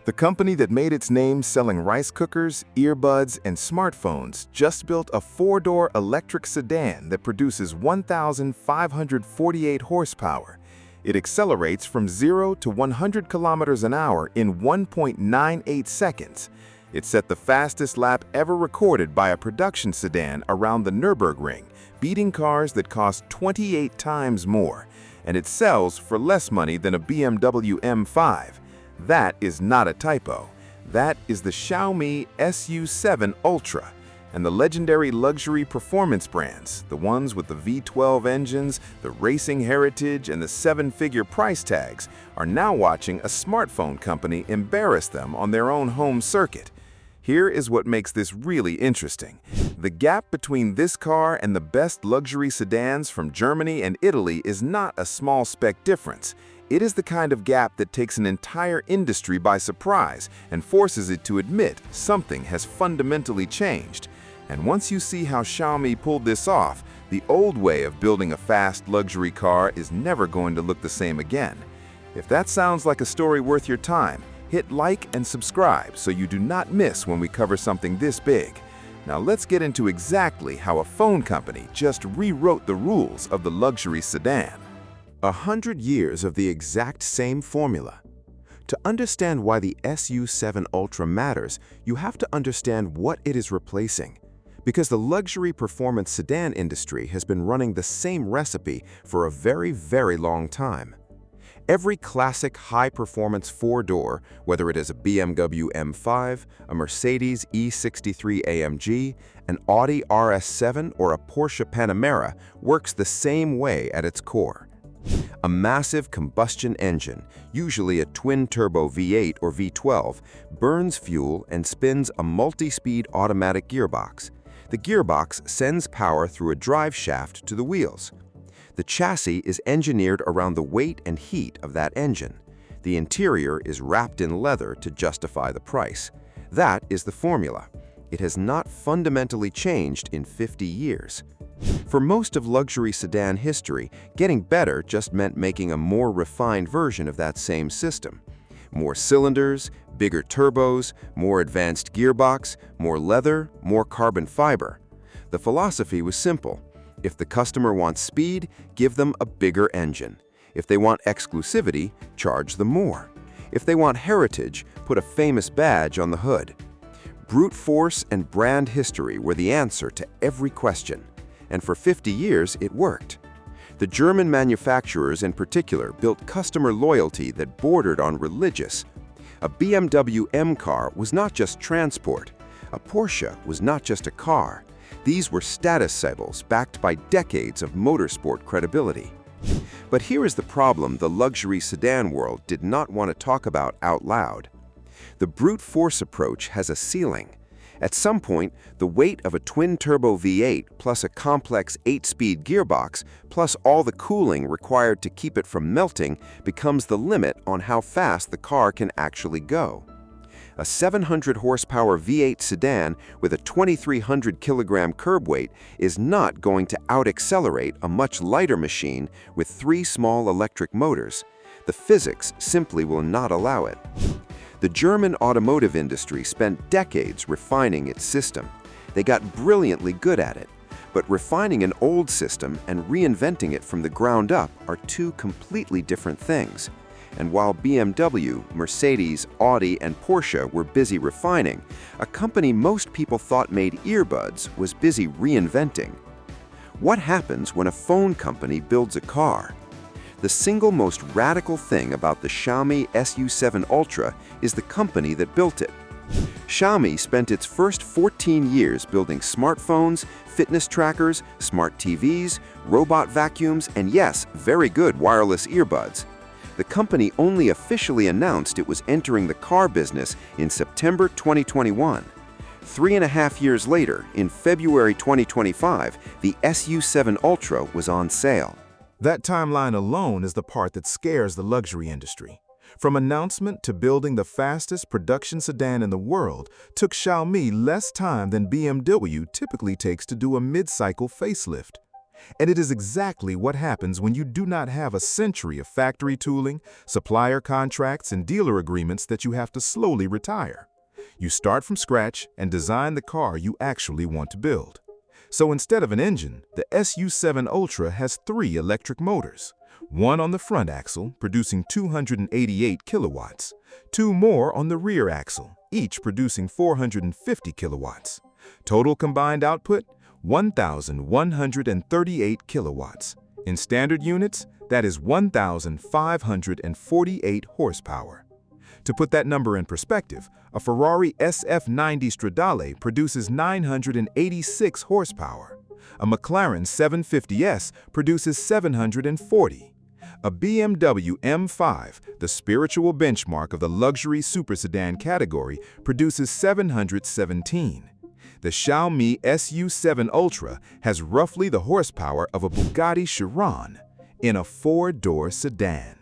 The company that made its name selling rice cookers, earbuds, and smartphones just built a four-door electric sedan that produces 1,548 horsepower. It accelerates from 0 to 100 kilometers an hour in 1.98 seconds. It set the fastest lap ever recorded by a production sedan around the Nürburgring, beating cars that cost 28 times more. And it sells for less money than a BMW M5. That is not a typo. That is the Xiaomi SU7 Ultra. And the legendary luxury performance brands, the ones with the V12 engines, the racing heritage, and the seven-figure price tags, are now watching a smartphone company embarrass them on their own home circuit. Here is what makes this really interesting. The gap between this car and the best luxury sedans from Germany and Italy is not a small spec difference. It is the kind of gap that takes an entire industry by surprise and forces it to admit something has fundamentally changed. And once you see how Xiaomi pulled this off, the old way of building a fast luxury car is never going to look the same again. If that sounds like a story worth your time, hit like and subscribe so you do not miss when we cover something this big. Now let's get into exactly how a phone company just rewrote the rules of the luxury sedan. 100 years of the exact same formula. To understand why the SU7 Ultra matters, you have to understand what it is replacing. Because the luxury performance sedan industry has been running the same recipe for a very, very long time. Every classic high-performance four-door, whether it is a BMW M5, a Mercedes E63 AMG, an Audi RS7, or a Porsche Panamera, works the same way at its core. A massive combustion engine, usually a twin-turbo V8 or V12, burns fuel and spins a multi-speed automatic gearbox. The gearbox sends power through a drive shaft to the wheels. The chassis is engineered around the weight and heat of that engine. The interior is wrapped in leather to justify the price. That is the formula. It has not fundamentally changed in 50 years. For most of luxury sedan history, getting better just meant making a more refined version of that same system. More cylinders, bigger turbos, more advanced gearbox, more leather, more carbon fiber. The philosophy was simple. If the customer wants speed, give them a bigger engine. If they want exclusivity, charge them more. If they want heritage, put a famous badge on the hood. Brute force and brand history were the answer to every question. And for 50 years, it worked. The German manufacturers in particular built customer loyalty that bordered on religious. A BMW M car was not just transport. A Porsche was not just a car. These were status symbols backed by decades of motorsport credibility. But here is the problem the luxury sedan world did not want to talk about out loud. The brute force approach has a ceiling. At some point, the weight of a twin-turbo V8 plus a complex 8-speed gearbox plus all the cooling required to keep it from melting becomes the limit on how fast the car can actually go. A 700-horsepower V8 sedan with a 2,300-kilogram curb weight is not going to out-accelerate a much lighter machine with 3 small electric motors. The physics simply will not allow it. The German automotive industry spent decades refining its system. They got brilliantly good at it. But refining an old system and reinventing it from the ground up are two completely different things. And while BMW, Mercedes, Audi, and Porsche were busy refining, a company most people thought made earbuds was busy reinventing. What happens when a phone company builds a car? The single most radical thing about the Xiaomi SU7 Ultra is the company that built it. Xiaomi spent its first 14 years building smartphones, fitness trackers, smart TVs, robot vacuums, and yes, very good wireless earbuds. The company only officially announced it was entering the car business in September 2021. 3.5 years later, in February 2025, the SU7 Ultra was on sale. That timeline alone is the part that scares the luxury industry. From announcement to building the fastest production sedan in the world took Xiaomi less time than BMW typically takes to do a mid-cycle facelift. And it is exactly what happens when you do not have a century of factory tooling, supplier contracts, and dealer agreements that you have to slowly retire. You start from scratch and design the car you actually want to build. So instead of an engine, the SU7 Ultra has 3 electric motors. One on the front axle, producing 288 kilowatts. 2 more on the rear axle, each producing 450 kilowatts. Total combined output, 1,138 kilowatts. In standard units, that is 1,548 horsepower. To put that number in perspective, a Ferrari SF90 Stradale produces 986 horsepower. A McLaren 750S produces 740. A BMW M5, the spiritual benchmark of the luxury super sedan category, produces 717. The Xiaomi SU7 Ultra has roughly the horsepower of a Bugatti Chiron in a 4-door sedan.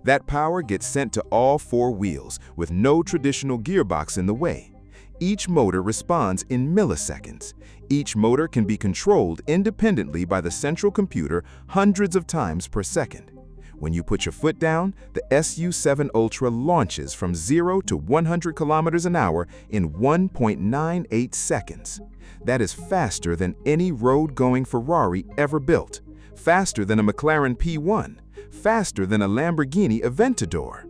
That power gets sent to all 4 wheels with no traditional gearbox in the way. Each motor responds in milliseconds. Each motor can be controlled independently by the central computer hundreds of times per second. When you put your foot down, the SU7 Ultra launches from 0 to 100 kilometers an hour in 1.98 seconds. That is faster than any road-going Ferrari ever built, faster than a McLaren P1, faster than a Lamborghini Aventador.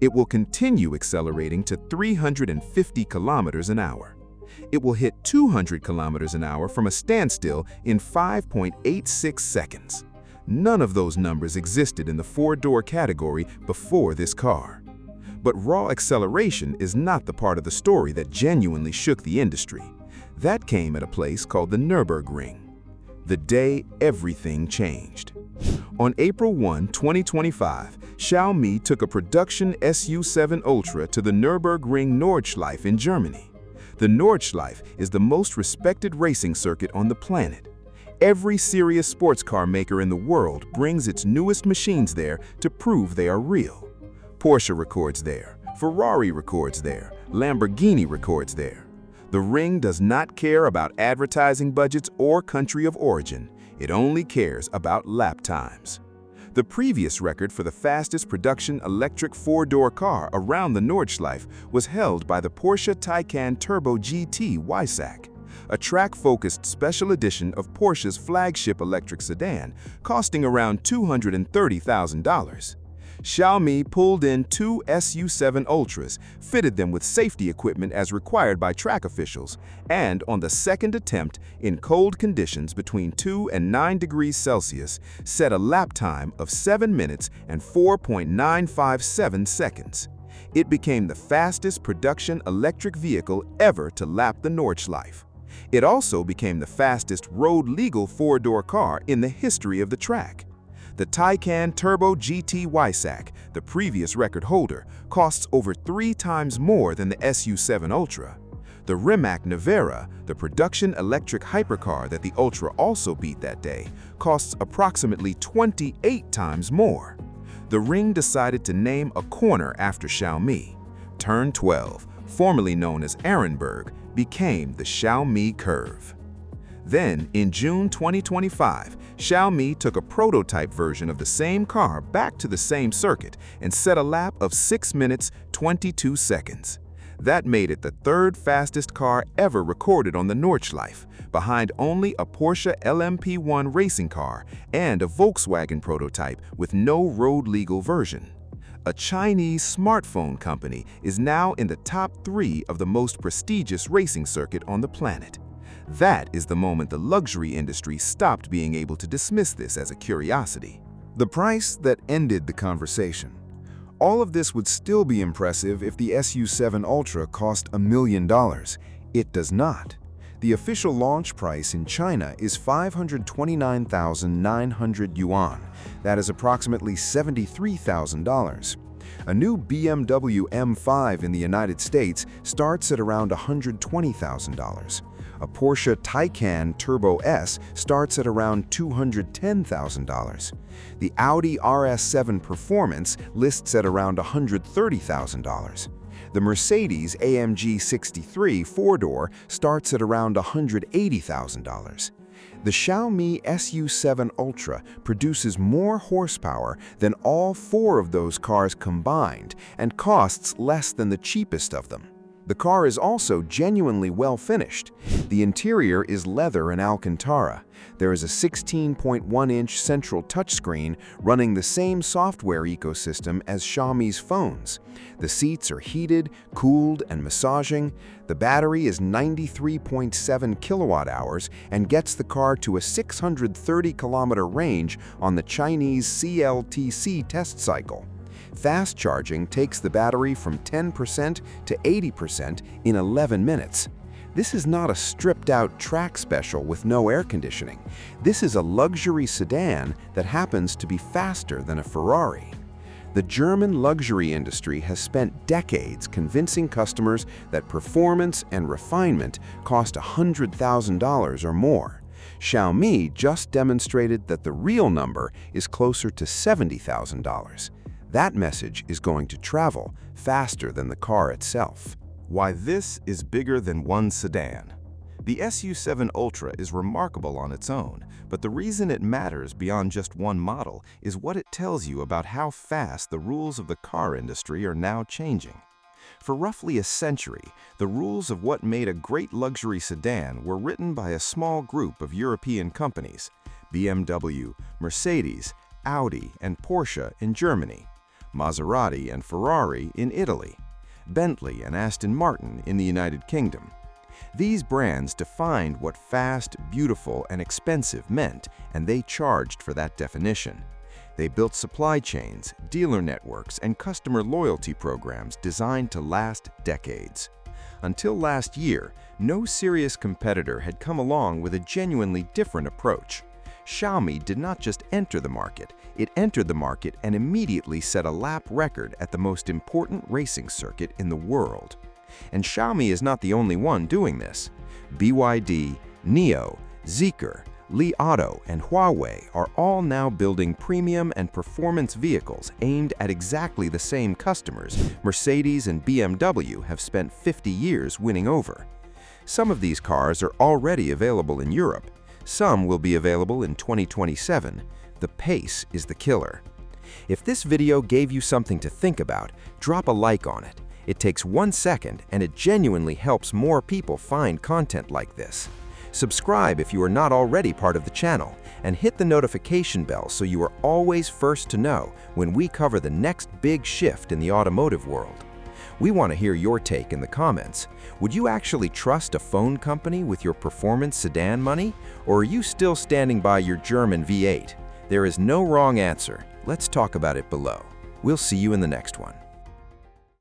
It will continue accelerating to 350 kilometers an hour. It will hit 200 kilometers an hour from a standstill in 5.86 seconds. None of those numbers existed in the 4-door category before this car. But raw acceleration is not the part of the story that genuinely shook the industry. That came at a place called the Nürburgring, the day everything changed. On April 1, 2025, Xiaomi took a production SU7 Ultra to the Nürburgring Nordschleife in Germany. The Nordschleife is the most respected racing circuit on the planet. Every serious sports car maker in the world brings its newest machines there to prove they are real. Porsche records there, Ferrari records there, Lamborghini records there. The ring does not care about advertising budgets or country of origin. It only cares about lap times. The previous record for the fastest production electric 4-door car around the Nordschleife was held by the Porsche Taycan Turbo GT Weissach, a track-focused special edition of Porsche's flagship electric sedan, costing around $230,000. Xiaomi pulled in 2 SU7 Ultras, fitted them with safety equipment as required by track officials, and on the second attempt, in cold conditions between 2 and 9 degrees Celsius, set a lap time of 7 minutes and 4.957 seconds. It became the fastest production electric vehicle ever to lap the Nordschleife. It also became the fastest road-legal 4-door car in the history of the track. The Taycan Turbo GT Weissach, the previous record holder, costs over 3 times more than the SU7 Ultra. The Rimac Nevera, the production electric hypercar that the Ultra also beat that day, costs approximately 28 times more. The Ring decided to name a corner after Xiaomi. Turn 12, formerly known as Ehrenberg, became the Xiaomi Curve. Then, in June 2025, Xiaomi took a prototype version of the same car back to the same circuit and set a lap of 6 minutes, 22 seconds. That made it the 3rd fastest car ever recorded on the Nordschleife, behind only a Porsche LMP1 racing car and a Volkswagen prototype with no road-legal version. A Chinese smartphone company is now in the top 3 of the most prestigious racing circuit on the planet. That is the moment the luxury industry stopped being able to dismiss this as a curiosity. The price that ended the conversation. All of this would still be impressive if the SU7 Ultra cost $1 million. It does not. The official launch price in China is 529,900 yuan. That is approximately $73,000. A new BMW M5 in the United States starts at around $120,000. A Porsche Taycan Turbo S starts at around $210,000. The Audi RS7 Performance lists at around $130,000. The Mercedes AMG 63 4-door starts at around $180,000. The Xiaomi SU7 Ultra produces more horsepower than all four of those cars combined and costs less than the cheapest of them. The car is also genuinely well finished. The interior is leather and Alcantara. There is a 16.1-inch central touchscreen running the same software ecosystem as Xiaomi's phones. The seats are heated, cooled, and massaging. The battery is 93.7 kilowatt-hours and gets the car to a 630-kilometer range on the Chinese CLTC test cycle. Fast charging takes the battery from 10% to 80% in 11 minutes. This is not a stripped-out track special with no air conditioning. This is a luxury sedan that happens to be faster than a Ferrari. The German luxury industry has spent decades convincing customers that performance and refinement cost $100,000 or more. Xiaomi just demonstrated that the real number is closer to $70,000. That message is going to travel faster than the car itself. Why this is bigger than one sedan. The SU7 Ultra is remarkable on its own, but the reason it matters beyond just one model is what it tells you about how fast the rules of the car industry are now changing. For roughly a century, the rules of what made a great luxury sedan were written by a small group of European companies: BMW, Mercedes, Audi, and Porsche in Germany, Maserati and Ferrari in Italy, Bentley and Aston Martin in the United Kingdom. These brands defined what fast, beautiful, and expensive meant, and they charged for that definition. They built supply chains, dealer networks, and customer loyalty programs designed to last decades. Until last year, no serious competitor had come along with a genuinely different approach. Xiaomi did not just enter the market, it entered the market and immediately set a lap record at the most important racing circuit in the world. And Xiaomi is not the only one doing this. BYD, NIO, Zeekr, Li Auto, and Huawei are all now building premium and performance vehicles aimed at exactly the same customers Mercedes and BMW have spent 50 years winning over. Some of these cars are already available in Europe. Some will be available in 2027. The pace is the killer. If this video gave you something to think about, drop a like on it. It takes 1 second and it genuinely helps more people find content like this. Subscribe if you are not already part of the channel, and hit the notification bell so you are always first to know when we cover the next big shift in the automotive world. We want to hear your take in the comments. Would you actually trust a phone company with your performance sedan money? Or are you still standing by your German V8? There is no wrong answer. Let's talk about it below. We'll see you in the next one.